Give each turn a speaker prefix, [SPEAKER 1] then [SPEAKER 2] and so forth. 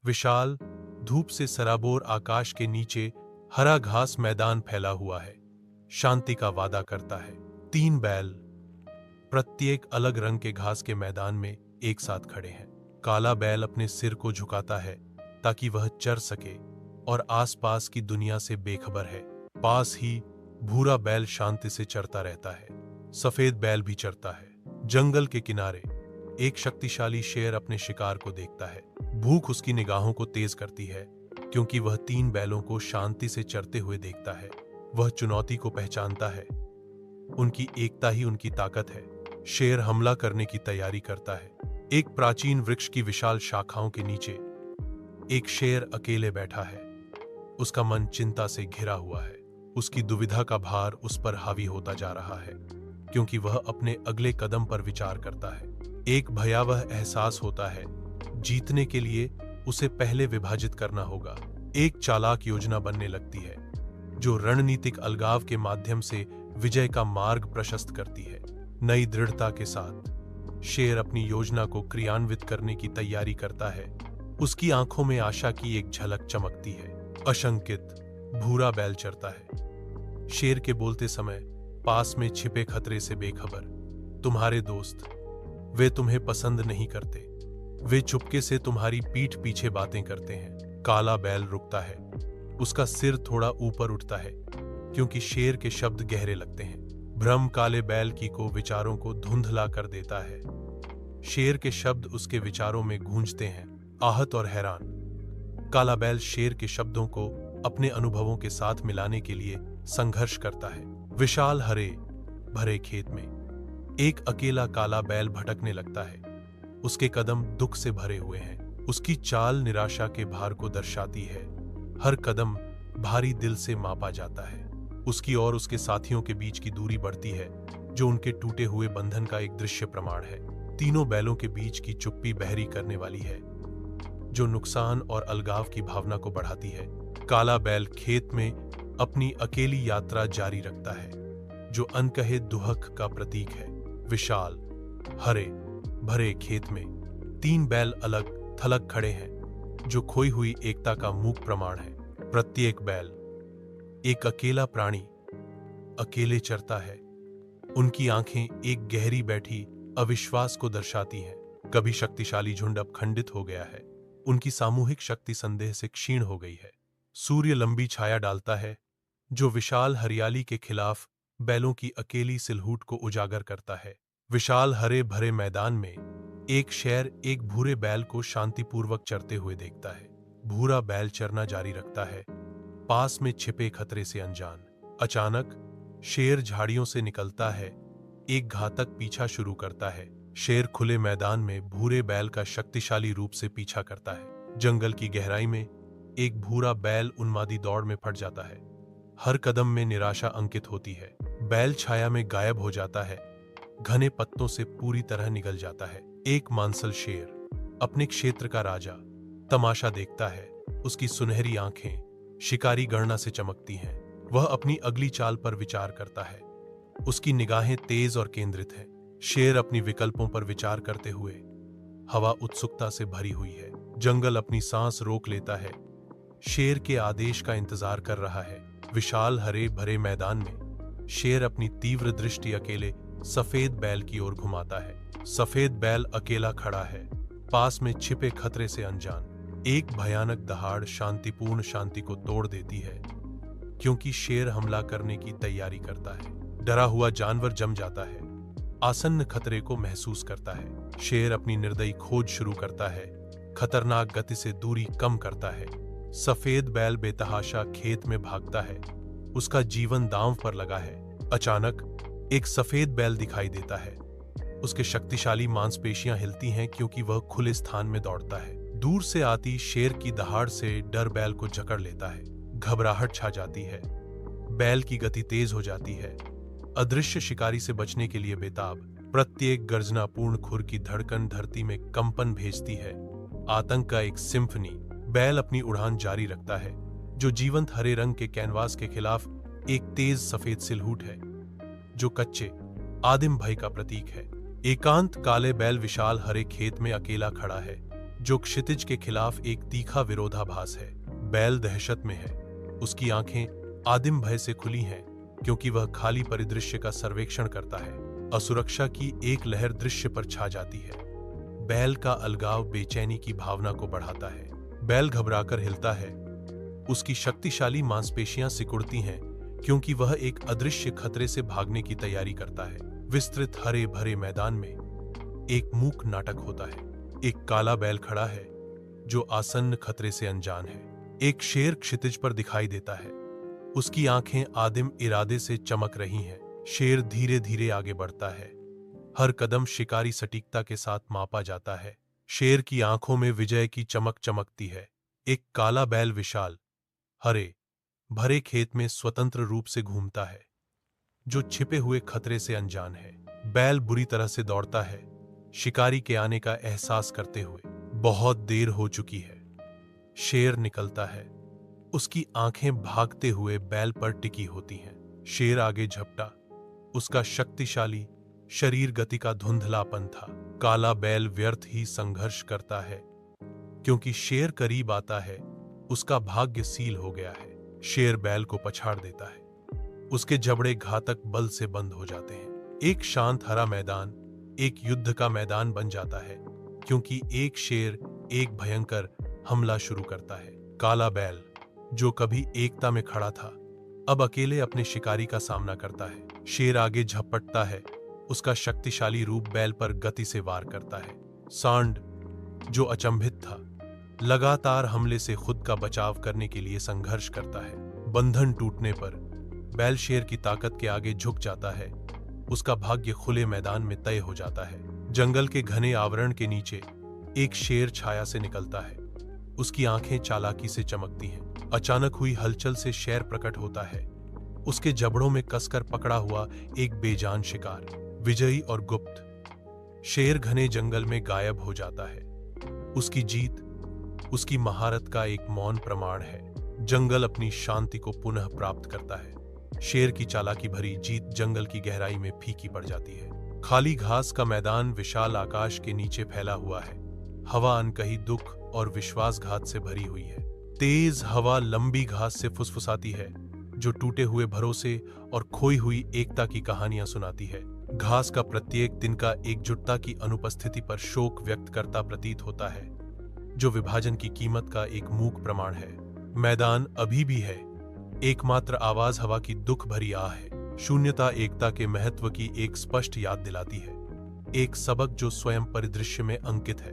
[SPEAKER 1] विशाल, धूप से सराबोर आकाश के नीचे हरा घास मैदान फैला हुआ है, शांति का वादा करता है। 3 बैल प्रत्येक अलग रंग के घास के मैदान में एक साथ खड़े हैं। काला बैल अपने सिर को झुकाता है ताकि वह चर सके और आसपास की दुनिया से बेखबर है। पास ही भूरा बैल शांति से चरता रहता है। सफेद बैल भी चरता है। जंगल के किनारे एक शक्तिशाली शेर अपने शिकार को देखता है। भूख उसकी निगाहों को तेज करती है क्योंकि वह 3 बैलों को शांति से चरते हुए देखता है। वह चुनौती को पहचानता है। उनकी एकता ही उनकी ताकत है। शेर हमला करने की तैयारी करता है। एक प्राचीन वृक्ष की विशाल शाखाओं के नीचे एक शेर अकेले बैठा है। उसका मन चिंता से घिरा हुआ है। उसकी दुविधा का भार उस पर हावी होता जा रहा है क्योंकि वह अपने अगले कदम पर विचार करता है। एक भयावह एहसास होता है, जीतने के लिए उसे पहले विभाजित करना होगा। एक चालाक योजना बनने लगती है जो रणनीतिक अलगाव के माध्यम से विजय का मार्ग प्रशस्त करती है। नई दृढ़ता के साथ शेर अपनी योजना को क्रियान्वित करने की तैयारी करता है। उसकी आंखों में आशा की एक झलक चमकती है। अशंकित भूरा बैल चरता है, शेर के बोलते समय पास में छिपे खतरे से बेखबर। तुम्हारे दोस्त, वे तुम्हें पसंद नहीं करते। वे चुपके से तुम्हारी पीठ पीछे बातें करते हैं। काला बैल रुकता है। उसका सिर थोड़ा ऊपर उठता है क्योंकि शेर के शब्द गहरे लगते हैं। भ्रम काले बैल की को विचारों को धुंधला कर देता है। शेर के शब्द उसके विचारों में गूंजते हैं, आहत और हैरान। काला बैल शेर के शब्दों को अपने अनुभवों के साथ मिलाने के लिए संघर्ष करता है। विशाल हरे भरे खेत में एक अकेला काला बैल भटकने लगता है। उसके कदम दुख से भरे हुए हैं। उसकी चाल निराशा के भार को दर्शाती है। हर कदम भारी दिल से मापा जाता है। उसकी और उसके साथियों के बीच की दूरी बढ़ती है जो उनके टूटे हुए बंधन का एक दृश्य प्रमाण है। तीनों बैलों के बीच की चुप्पी बहरी करने वाली है जो नुकसान और अलगाव की भावना को बढ़ाती है। काला बैल खेत में अपनी अकेली यात्रा जारी रखता है जो अनकहे दुहक का प्रतीक है। विशाल हरे भरे खेत में 3 बैल अलग थलग खड़े हैं जो खोई हुई एकता का मूक प्रमाण है। प्रत्येक बैल एक अकेला प्राणी अकेले चरता है। उनकी आंखें एक गहरी बैठी अविश्वास को दर्शाती हैं। कभी शक्तिशाली झुंड अब खंडित हो गया है। उनकी सामूहिक शक्ति संदेह से क्षीण हो गई है। सूर्य लंबी छाया डालता है जो विशाल हरियाली के खिलाफ बैलों की अकेली सिलहूट को उजागर करता है। विशाल हरे भरे मैदान में एक शेर एक भूरे बैल को शांतिपूर्वक चरते हुए देखता है। भूरा बैल चरना जारी रखता है, पास में छिपे खतरे से अनजान। अचानक शेर झाड़ियों से निकलता है, एक घातक पीछा शुरू करता है। शेर खुले मैदान में भूरे बैल का शक्तिशाली रूप से पीछा करता है। जंगल की गहराई में एक भूरा बैल उन्मादी दौड़ में फट जाता है। हर कदम में निराशा अंकित होती है। बैल छाया में गायब हो जाता है, घने पत्तों से पूरी तरह निगल जाता है। एक मांसल शेर अपने क्षेत्र का राजा तमाशा देखता है। उसकी सुनहरी आंखें शिकारी गणना से चमकती हैं। वह अपनी अगली चाल पर विचार करता है। उसकी निगाहें तेज और केंद्रित हैं। शेर अपनी विकल्पों पर विचार करते हुए हवा उत्सुकता से भरी हुई है। जंगल अपनी सांस रोक लेता है, शेर के आदेश का इंतजार कर रहा है। विशाल हरे भरे मैदान में शेर अपनी तीव्र दृष्टि अकेले सफेद बैल की ओर घुमाता है। सफेद बैल अकेला खड़ा है, पास में छिपे खतरे से अनजान। एक भयानक दहाड़ शांतिपूर्ण शांति को तोड़ देती है क्योंकि शेर हमला करने की तैयारी करता है। डरा हुआ जानवर जम जाता है, आसन्न खतरे को महसूस करता है। शेर अपनी निर्दयी खोज शुरू करता है, खतरनाक गति से दूरी कम करता है। सफेद बैल बेतहाशा खेत में भागता है, उसका जीवन दांव पर लगा है। अचानक एक सफेद बैल दिखाई देता है। उसके शक्तिशाली मांसपेशियां हिलती हैं क्योंकि वह खुले स्थान में दौड़ता है। दूर से आती शेर की दहाड़ से डर बैल को जकड़ लेता है। घबराहट छा जाती है, बैल की गति तेज हो जाती है। अदृश्य शिकारी से बचने के लिए बेताब, प्रत्येक गर्जनापूर्ण खुर की धड़कन धरती में कंपन भेजती है। आतंक का एक सिम्फनी। बैल अपनी उड़ान जारी रखता है जो जीवंत हरे रंग के कैनवास के खिलाफ एक तेज सफेद सिलहूट है जो कच्चे आदिम भय का प्रतीक है। एकांत काले बैल विशाल हरे खेत में अकेला खड़ा है, जो क्षितिज के खिलाफ एक तीखा विरोधाभास है। बैल दहशत में है। उसकी आंखें आदिम भय से खुली हैं, क्योंकि वह खाली परिदृश्य का सर्वेक्षण करता है। असुरक्षा की एक लहर दृश्य पर छा जाती है। बैल का अलगाव बेचैनी की भावना को बढ़ाता है। बैल घबराकर हिलता है। उसकी शक्तिशाली मांसपेशियां सिकुड़ती हैं, क्योंकि वह एक अदृश्य खतरे से भागने की तैयारी करता है। विस्तृत हरे भरे मैदान में एक मूक नाटक होता है। एक काला बैल खड़ा है, जो आसन्न खतरे से अनजान है। एक शेर क्षितिज पर दिखाई देता है। उसकी आंखें आदिम इरादे से चमक रही हैं। शेर धीरे धीरे आगे बढ़ता है। हर कदम शिकारी सटीकता के साथ मापा जाता है। शेर की आंखों में विजय की चमक चमकती है। एक काला बैल विशाल हरे भरे खेत में स्वतंत्र रूप से घूमता है, जो छिपे हुए खतरे से अनजान है। बैल बुरी तरह से दौड़ता है, शिकारी के आने का एहसास करते हुए। बहुत देर हो चुकी है। शेर निकलता है। उसकी आंखें भागते हुए बैल पर टिकी होती हैं। शेर आगे झपटा। उसका शक्तिशाली शरीर गति का धुंधलापन था। काला बैल व्यर्थ ही संघर्ष करता है, क्योंकि शेर करीब आता है। उसका भाग्य सील हो गया है। शेर बैल को पछाड़ देता है। उसके जबड़े घातक बल से बंद हो जाते हैं। एक शांत हरा मैदान एक युद्ध का मैदान बन जाता है, क्योंकि एक शेर एक भयंकर हमला शुरू करता है। काला बैल, जो कभी एकता में खड़ा था, अब अकेले अपने शिकारी का सामना करता है। शेर आगे झपटता है। उसका शक्तिशाली रूप बैल पर गति से वार करता है। सांड, जो अचंभित था, लगातार हमले से खुद का बचाव करने के लिए संघर्ष करता है। बंधन टूटने पर बैल शेर की ताकत के आगे झुक जाता है। उसका भाग्य खुले मैदान में तय हो जाता है। जंगल के घने आवरण के नीचे एक शेर छाया से निकलता है। उसकी आंखें चालाकी से चमकती हैं। अचानक हुई हलचल से शेर प्रकट होता है। उसके जबड़ों में कसकर पकड़ा हुआ एक बेजान शिकार, विजयी और गुप्त। शेर घने जंगल में गायब हो जाता है। उसकी जीत उसकी महारत का एक मौन प्रमाण है। जंगल अपनी शांति को पुनः प्राप्त करता है। शेर की चालाकी भरी जीत जंगल की गहराई में फीकी पड़ जाती है। खाली घास का मैदान विशाल आकाश के नीचे फैला हुआ है। हवा अनकही दुख और विश्वासघात से भरी हुई है। तेज हवा लंबी घास से फुसफुसाती है, जो टूटे हुए भरोसे और खोई हुई एकता की कहानियां सुनाती है। घास का प्रत्येक तिनका एकजुटता की अनुपस्थिति पर शोक व्यक्त करता प्रतीत होता है, जो विभाजन की कीमत का एक मूक प्रमाण है। मैदान अभी भी है। एकमात्र आवाज हवा की दुख भरी आह है। शून्यता एकता के महत्व की एक स्पष्ट याद दिलाती है। एक सबक जो स्वयं परिदृश्य में अंकित है।